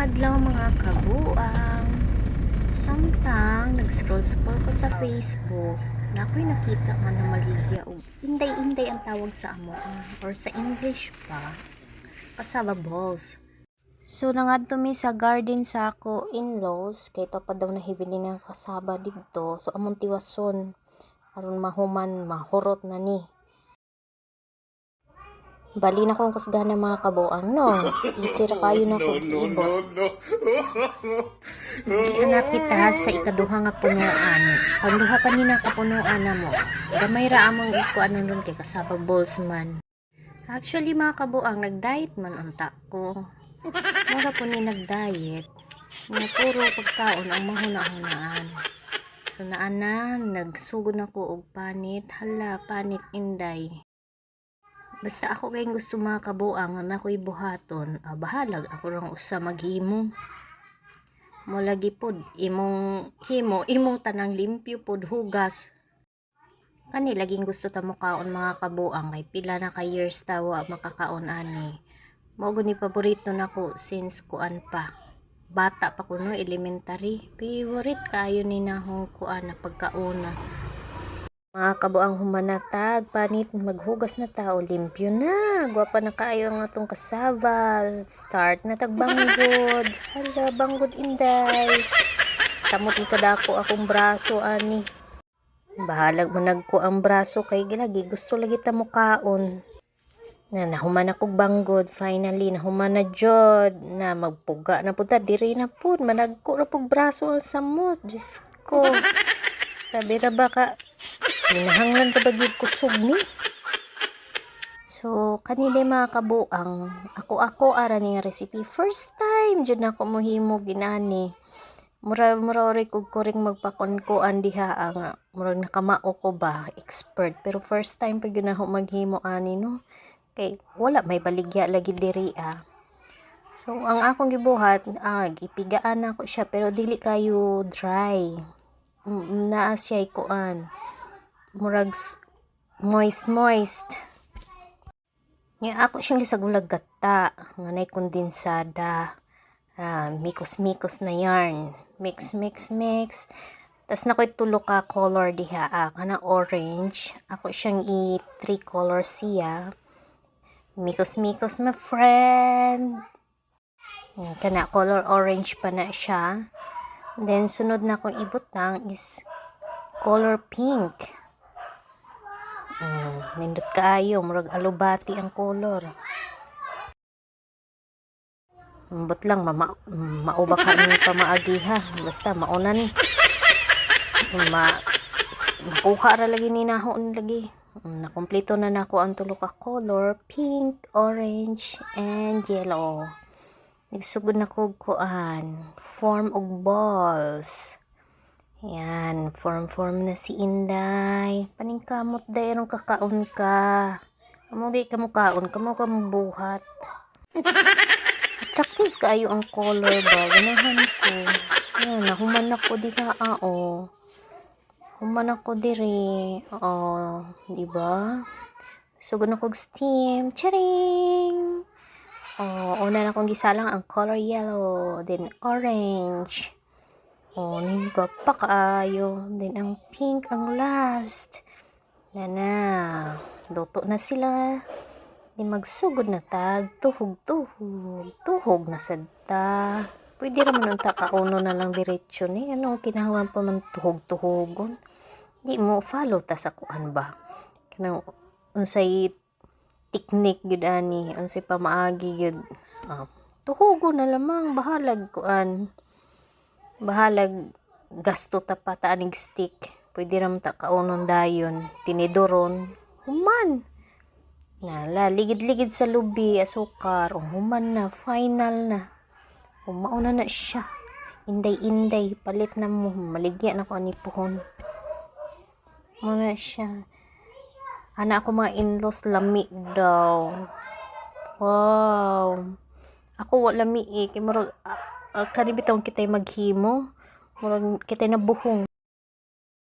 adlaw mga kabuang. Samtang nag-scroll-scroll ko sa Facebook, na ako'y nakita nga na maligya og inday-inday ang tawag sa amo or sa English pa, cassava balls. So nangadto mi sa garden sa ako in-laws kay to pa daw nahibili ng cassava didto. So among tiwason aron mahuman mahurot na ni. Bali na kong kasgana mga kabuang, no? Easy ra kayo na kong iibot. Di anak kita sa ikaduha nga punuan. Pagduha pa ni na kapunuan na mo. Gamay ra among iko ano nun kay cassava balls man. Actually mga kabuang, nag-diet man unta ko. Mura po ni nag-diet. Nga puro pagkaon ang mahuna-hunaan. So naana, nagsugod na ko og panit. Hala, panit inday. Basta ako kayong gusto mga kabuang na ako'y buhaton, bahalag ako rang usa maghimo. Mo lagi pod imong himo, imong tanang limpyo pod hugas. Kani laging gusto ta mo kaon mga kabuang kay pila na ka years tawa makakaon ani. Mao guni paborito nako since kuan pa. Bata pa kuno elementary. Favorite kayo ni nahong kuan na pagkauna. Mga kabuang humanatag, panit, maghugas na tao, limpyo na. Gwapa na kayo ang atong cassava. Start na tagbanggod. Hala, banggod inday. Samot ni kadako akong braso, ani. Bahalag mo nagko ang braso kay gilagi. Gusto lagi ta mo kaon. Nahuman akong banggod. Finally, nahuman na jod. Na magpuga na po ta. Diri na po. Managko na po braso ang samot. Diyos ko. Sabi ra ba ka? Minahanglan ka bagid kusog ni. So, kanina mga kabuang, ako ara ni nga recipe. First time, dyan ako mohimo ginani. Mura ori kog kuring magpakonkoan diha nga. Murag nakamao ko ba, expert. Pero first time pag yun ako maghimo ani no. Kay wala may baligya lagi diri ah. So, ang akong gibuhat, gipigaan ako siya pero dili kayo dry. Naa siya kuan. Murag moist. Nga ako siyang gisagulag gata. Nga nay kondensada. Mikos na yarn. Mix. Tas na ko'y tulo ka color diha. Kana orange. Ako siyang i-3 colors siya. Mikos my friend. Kana color orange pa na siya. Then sunod na kong ibutang is color pink. Nindot kaayo, murag alubati ang color. Ambot lang, maubak ka ng pamaagi ha. Basta maunan. Makuha ra lagi ni nahon lagi. Nakompleto na nako ang tulo ka color, pink, orange, and yellow. Nagsugod na kog kuan, form og balls. Yan, form na si Inday. Paningkamot dayong kakaon ka. Amo di ka mo kaon, kamo ka buhat. Attractive kaayo ang color ba? Ganahan ko. Yan, nahuman ako diha Human ako diri. Di ba? Sugod na kog steam. Charing! Una na kong gisalang ang color yellow, then orange. Nin ko pa kaayo. Then ang pink ang last. Luto na sila. Then magsugod na tag. Tuhog na sadta. Pwede raman ang takauno na lang diretso ni. Anong kinahanglan pa man tuhog-tuhogon. Di mo follow ta sa kuan ba. Kanang unsay technique gud ani. Unsay pamaagi gud. Tuhogon na lamang. Bahalag gasto ta pa taanig stick. Pwede ram ta kaunon dayon. Tinidoron. Human. Ligid-ligid sa lubi, asukar. Human na. Final na. Mauna na siya. Inday. Palit na mo. Maligya na ko ani puhon. Muna siya. Ana ako mga in-laws lami daw. Wow. Ako wala lami kay murag kanibitaw kitay maghimo. Murag kitay nabuhong.